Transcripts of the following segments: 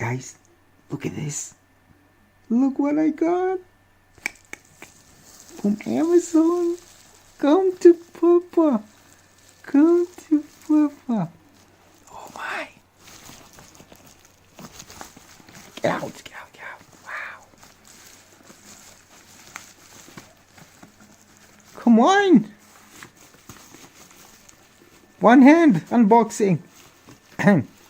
guys, look at this. Look what I got from Amazon. Come to Papa. Come to Papa. Oh my. Get out, get out, get out. Wow. Come on. One hand unboxing.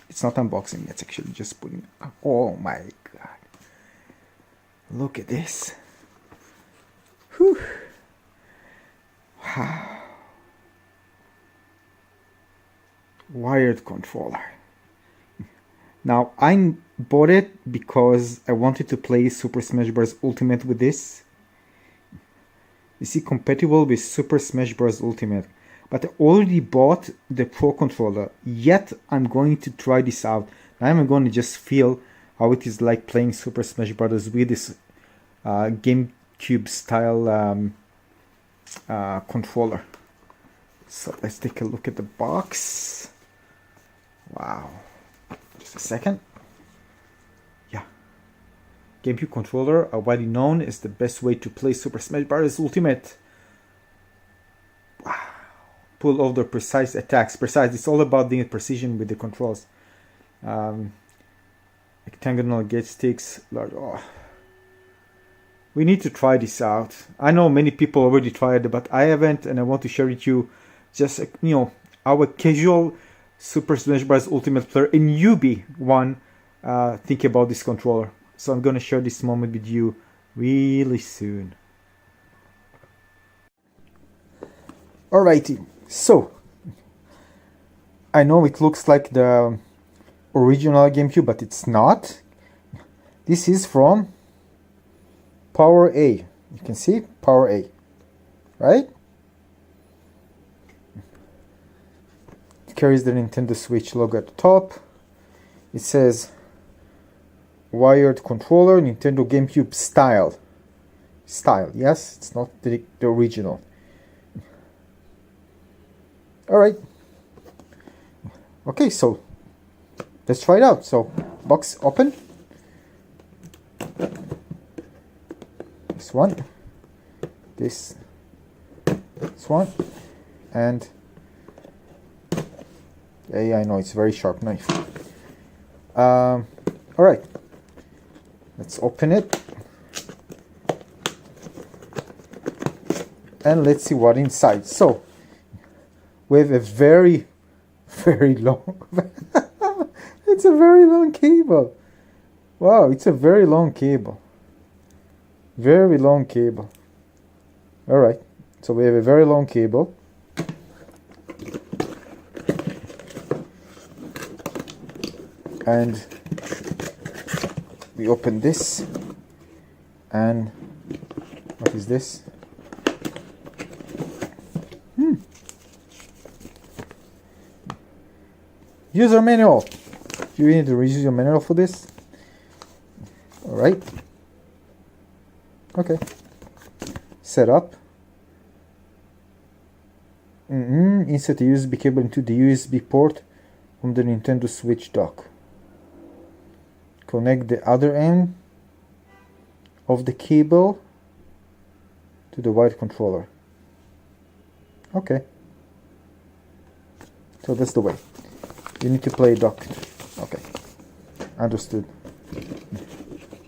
It's not unboxing, it's actually just putting it up. Oh my god. Look at this. Whew. Wow. Wired controller. Now I bought it because I wanted to play Super Smash Bros. Ultimate with this. You see, compatible with Super Smash Bros. Ultimate. But I already bought the Pro controller, yet I'm going to try this out. I'm going to just feel how it is like playing Super Smash Bros. With this GameCube style controller. So let's take a look at the box. Wow. Just a second. Yeah. GameCube controller are widely known as the best way to play Super Smash Bros. Ultimate. Wow. Pull off the precise attacks. Precise, it's all about the precision with the controls. Octagonal gauge sticks. Large. Oh. We need to try this out. I know many people already tried it, but I haven't, and I want to share with you just, you know, our casual Super Smash Bros. Ultimate player, a newbie one, think about this controller. So I'm gonna share this moment with you really soon. Alrighty. So, I know it looks like the original GameCube, but it's not. This is from PowerA. You can see PowerA, right? It carries the Nintendo Switch logo at the top. It says wired controller, Nintendo GameCube style. Style, yes, it's not the original. Alright. Okay, so let's try it out. So, box open. This one. This one. And yeah, I know it's a very sharp knife. Alright. Let's open it. And let's see what inside. So, we have a very long it's a very long cable. Wow, it's a very long cable. Very long cable. Alright, so we have a very long cable. And we open this. And what is this? User manual. You need to use your manual for this. Alright. Okay. Set up. Insert the USB cable into the USB port from the Nintendo Switch dock. Connect the other end of the cable to the wired controller. Okay. So that's the way. You need to play dock. Okay. Understood.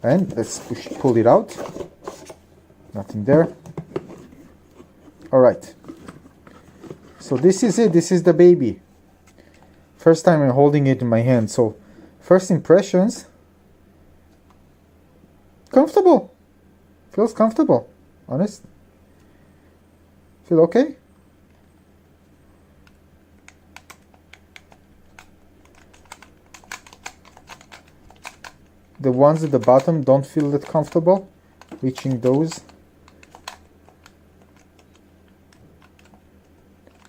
And let's pull it out. Nothing there. Alright. So this is it. This is the baby. First time I'm holding it in my hand. So first impressions. Comfortable. Feels comfortable. Honest. Feel okay? The ones at the bottom don't feel that comfortable. Reaching those.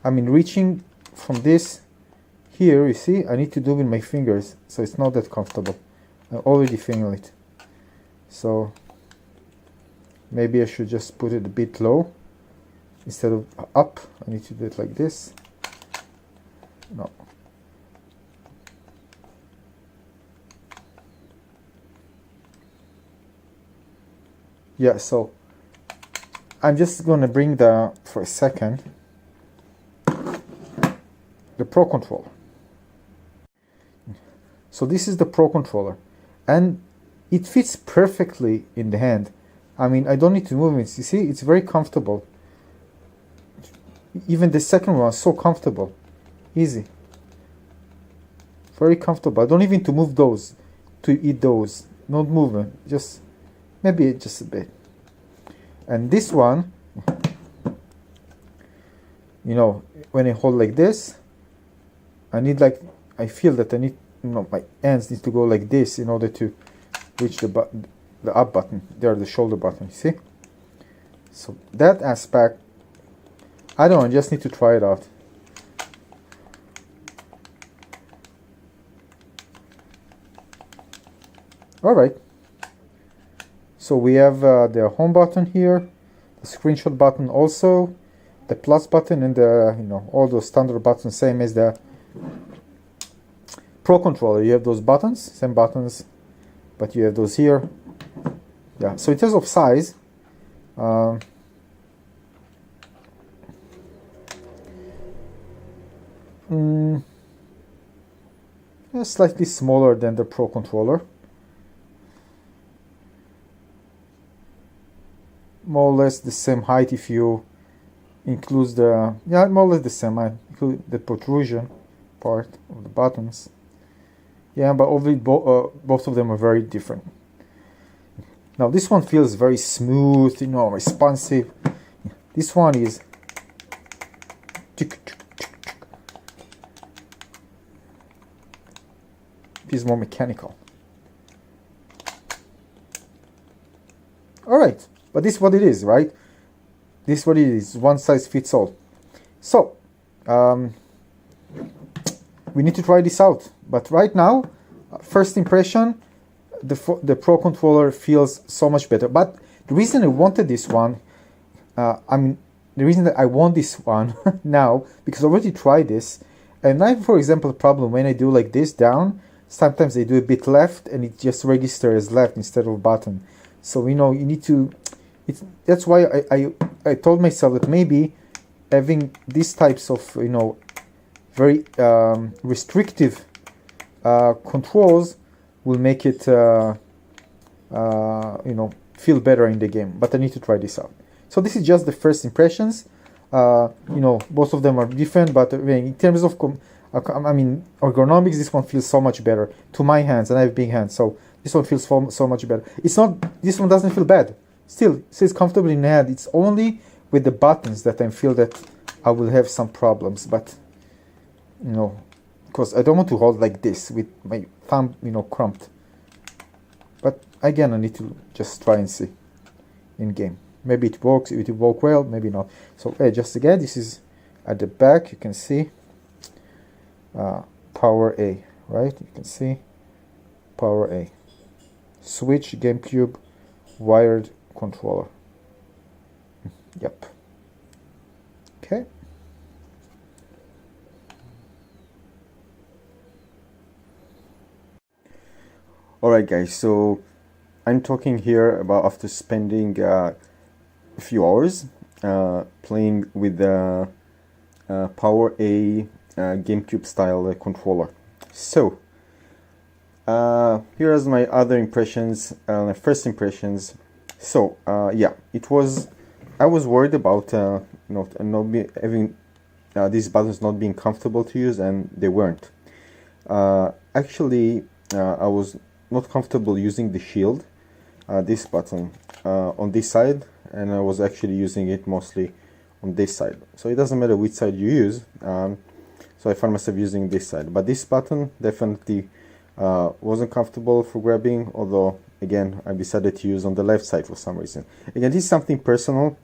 I mean, reaching from this here, you see, I need to do with my fingers, so it's not that comfortable. I already feel it. So maybe I should just put it a bit low instead of up. I need to do it like this. No. yeah, so I'm just gonna bring for a second, the Pro Controller. So this is the Pro Controller, and it fits perfectly in the hand. I mean, I don't need to move it. You see, it's very comfortable. Even the second one is so comfortable. Easy. Very comfortable. I don't even need to move those, to eat those. Not movement. Just, maybe just a bit. And this one, you know, when I hold like this, I feel that I need, you know, my hands need to go like this in order to reach the up button. There, the shoulder button, you see? So that aspect, I don't know, I just need to try it out. Alright. So we have the home button here, the screenshot button also, the plus button, and the, you know, all those standard buttons, same as the Pro Controller. You have those buttons, same buttons, but you have those here. Yeah, so in terms of size, slightly smaller than the Pro Controller. More or less the same height if you include the, yeah, more or less the same height, include the protrusion part of the buttons. Yeah, but both of them are very different. Now this one feels very smooth, you know, responsive. This one is more mechanical. All right, but this is what it is, right? This is what it is. One size fits all. So we need to try this out. But right now, first impression, the Pro Controller feels so much better. But the reason I wanted this one, the reason that I want this one now, because I already tried this, and I have, for example, a problem when I do like this down, sometimes I do a bit left and it just registers as left instead of button. So, you know, you need to, that's why I told myself that maybe having these types of, you know, very restrictive controls will make it, you know, feel better in the game. But I need to try this out. So this is just the first impressions. You know, both of them are different, but in terms of, ergonomics, this one feels so much better to my hands, and I have big hands, so this one feels so much better. It's not, this one doesn't feel bad. Still, it stays comfortably in the hand. It's only with the buttons that I feel that I will have some problems, but, you know, because I don't want to hold like this with my thumb, you know, cramped. But again, I need to just try and see in game. Maybe it works, it will work well, maybe not. So just again, this is at the back, you can see PowerA, right? You can see PowerA. Switch GameCube wired controller. Yep. Okay. Alright guys, so I'm talking here about after spending a few hours playing with the PowerA GameCube style controller. So here's my other impressions, my first impressions. So yeah, I was worried about having these buttons not being comfortable to use, and they weren't. Actually, I was not comfortable using the shield, this button on this side, and I was actually using it mostly on this side. So it doesn't matter which side you use. So I found myself using this side, but this button definitely wasn't comfortable for grabbing, although again I decided to use on the left side for some reason. Again, this is something personal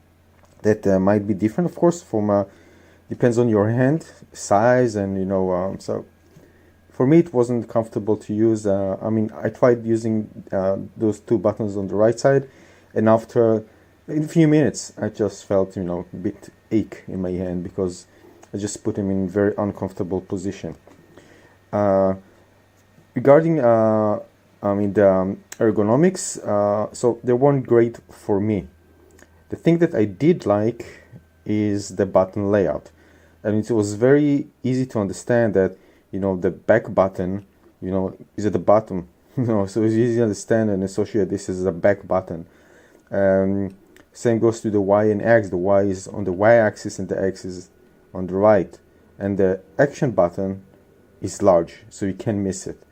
that might be different, of course, from depends on your hand size, and you know, so for me it wasn't comfortable to use. I mean, I tried using those two buttons on the right side, and after in a few minutes I just felt, you know, a bit ache in my hand because I just put them in very uncomfortable position. Regarding the ergonomics, so they weren't great for me. The thing that I did like is the button layout. And it was very easy to understand that, the back button, is at the bottom. So it's easy to understand and associate this as a back button. Same goes to the Y and X. The Y is on the Y-axis and the X is on the right. And the action button is large, so you can't miss it.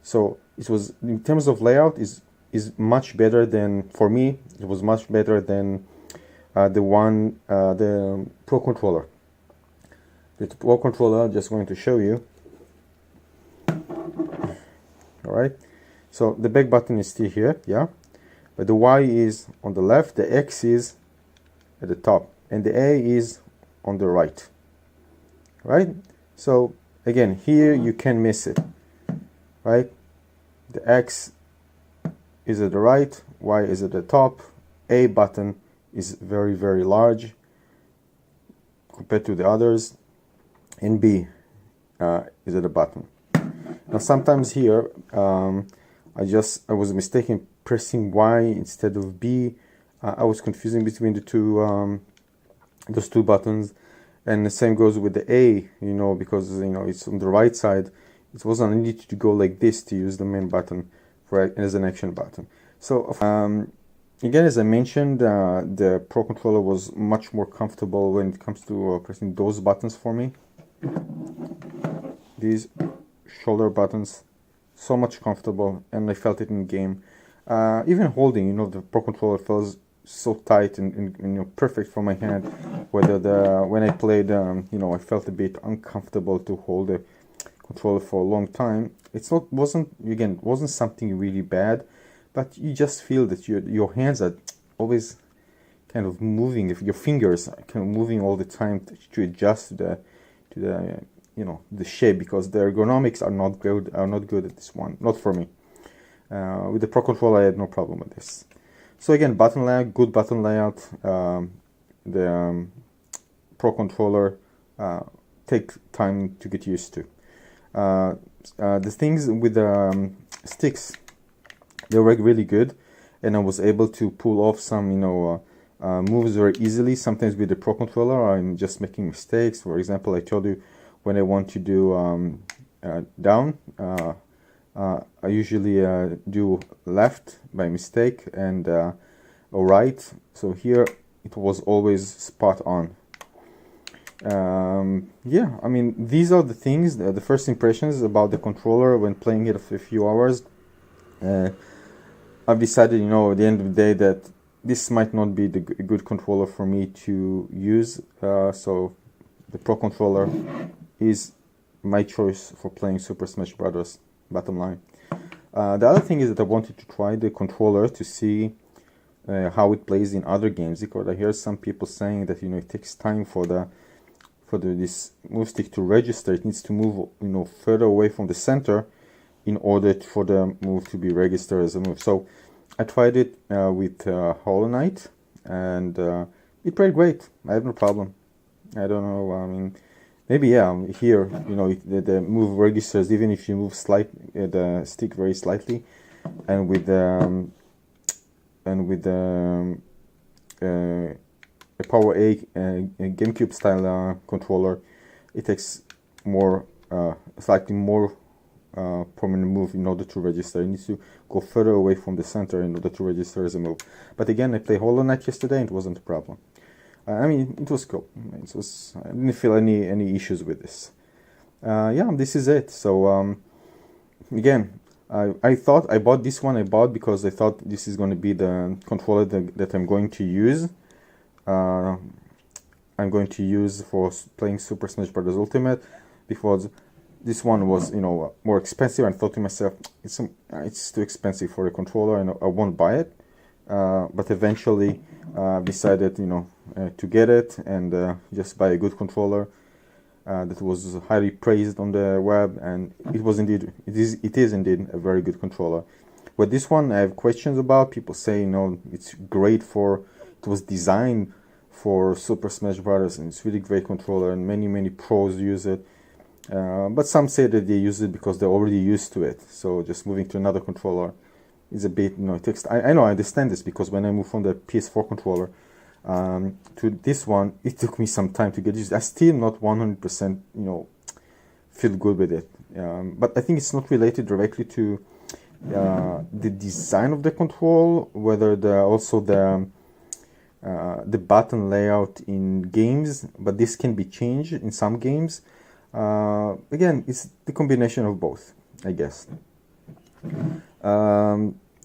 So it was, in terms of layout, is much better than, for me, it was much better than the Pro Controller. The Pro Controller, I'm just going to show you. Alright, so the back button is still here, yeah, but the Y is on the left, the X is at the top, and the A is on the right. Right? So again, here you can miss it. Right? The X is at the right, Y is at the top, A button is very, very large compared to the others, and B is at the bottom. Now sometimes here I was mistaken pressing Y instead of B. I was confusing between the two those two buttons, and the same goes with the A, because it's on the right side. It wasn't needed to go like this to use the main button as an action button. So again, as I mentioned, the Pro Controller was much more comfortable when it comes to pressing those buttons for me. These shoulder buttons, so much comfortable, and I felt it in game. Even holding, the Pro Controller feels so tight and perfect for my hand. When I played, I felt a bit uncomfortable to hold the controller for a long time. Wasn't something really bad, but you just feel that your hands are always kind of moving. If your fingers are kind of moving all the time to adjust to the shape, because the ergonomics are not good at this one, not for me. With the Pro Controller, I had no problem with this. So again, button layout, good button layout. The Pro Controller take time to get used to. The things with the sticks, they work really good, and I was able to pull off some moves very easily. Sometimes with the Pro Controller I'm just making mistakes. For example, I told you when I want to do down, I usually do left by mistake and or right. So here it was always spot on. Yeah, I mean, these are the things, the first impressions about the controller when playing it for a few hours. I've decided, at the end of the day, that this might not be the good controller for me to use. So the Pro Controller is my choice for playing Super Smash Bros. Bottom line. The other thing is that I wanted to try the controller to see how it plays in other games, because I hear some people saying that it takes time for this move stick to register. It needs to move further away from the center in order for the move to be registered as a move. So I tried it with Hollow Knight, and it played great. I have no problem. I don't know. I mean, maybe here the move registers even if you move the stick very slightly, and with a PowerA GameCube style controller, it takes slightly more prominent move in order to register. It needs to go further away from the center in order to register as a move. But again, I played Hollow Knight yesterday and it wasn't a problem. I mean, it was cool. I didn't feel any issues with this. Yeah, this is it. So again, I thought I bought this one. Because I thought this is going to be the controller that I'm going to use. I'm going to use for playing Super Smash Bros. Ultimate, because this one was more expensive. I thought to myself, it's too expensive for a controller, and I won't buy it. But eventually decided to get it and just buy a good controller that was highly praised on the web, and it is indeed a very good controller. But this one I have questions about. People say it's great it was designed for Super Smash Bros. And it's really great controller, and many pros use it. But some say that they use it because they're already used to it. So just moving to another controller is a bit, it takes. I know, I understand this, because when I moved from the PS4 controller to this one, it took me some time to get used. I still not 100%, feel good with it. But I think it's not related directly to the design of the control, whether also the button layout in games, but this can be changed in some games. Again, it's the combination of both, I guess.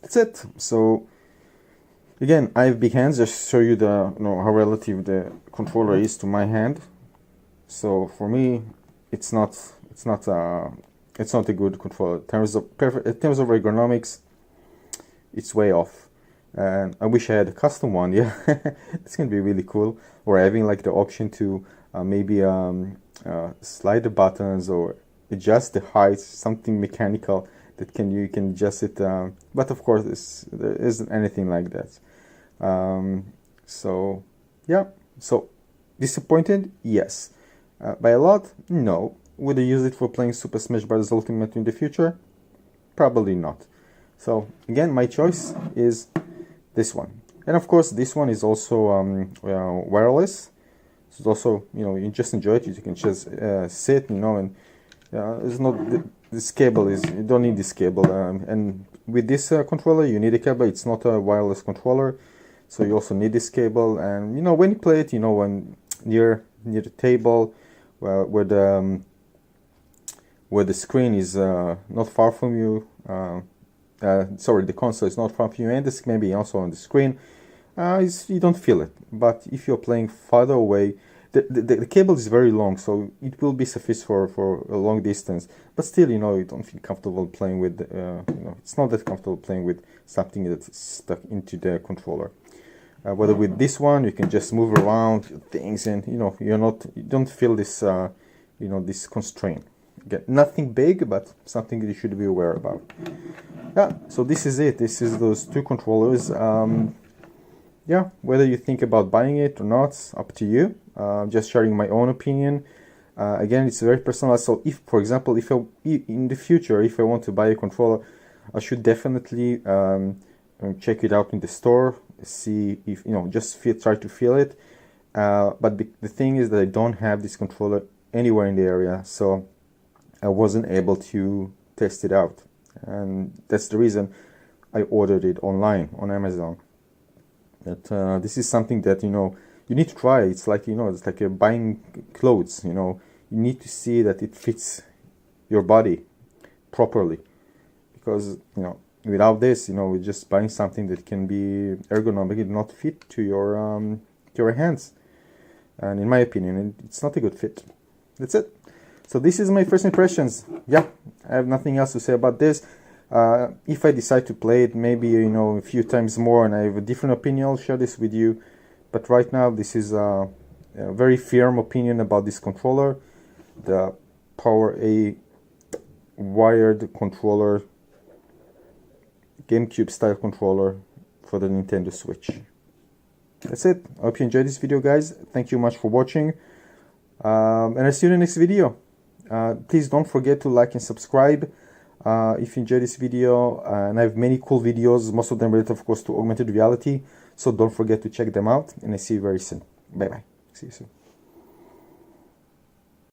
That's it. So again, I have big hands. Just show you the how relative the controller is to my hand. So for me, it's not a good controller. In terms of ergonomics, it's way off. And I wish I had a custom one. Yeah, it's gonna be really cool. Or having like the option to maybe slide the buttons or adjust the height, something mechanical that you can adjust it. But of course, there isn't anything like that. So yeah. So disappointed? Yes. By a lot? No. Would I use it for playing Super Smash Bros. Ultimate in the future? Probably not. So again, my choice is this one. And of course, this one is also wireless. So it's also, you just enjoy it. You can just sit, and it's not this cable is, you don't need this cable. And with this controller, you need a cable. It's not a wireless controller, so you also need this cable. And when you play it, when near the table, where the screen is not far from you. Sorry, the console is not far from you, and this maybe also on the screen. You don't feel it. But if you're playing farther away, the cable is very long, so it will be sufficient for a long distance. But still, you don't feel comfortable playing with. It's not that comfortable playing with something that's stuck into the controller. Whether with this one, you can just move around things, and you don't feel this this constraint. Again, nothing big, but something that you should be aware about. Yeah, so this is it. This is those two controllers. Yeah, whether you think about buying it or not, up to you. Just sharing my own opinion. Again, it's very personal. So if, for example, in the future, if I want to buy a controller, I should definitely check it out in the store, see if, try to feel it. But the thing is that I don't have this controller anywhere in the area, so I wasn't able to test it out. And that's the reason I ordered it online on Amazon. That this is something that you need to try. It's like it's like buying clothes. You need to see that it fits your body properly, because without this, we're just buying something that can be ergonomic and not fit to your hands. And in my opinion, it's not a good fit. That's it. So this is my first impressions. Yeah, I have nothing else to say about this. If I decide to play it, maybe a few times more, and I have a different opinion, I'll share this with you. But right now, this is a very firm opinion about this controller, the PowerA Wired Controller, GameCube style controller for the Nintendo Switch. That's it. I hope you enjoyed this video, guys. Thank you much for watching, and I'll see you in the next video. Please don't forget to like and subscribe if you enjoyed this video, and I have many cool videos, most of them related of course to augmented reality, so don't forget to check them out, and I see you very soon. Bye bye. See you soon.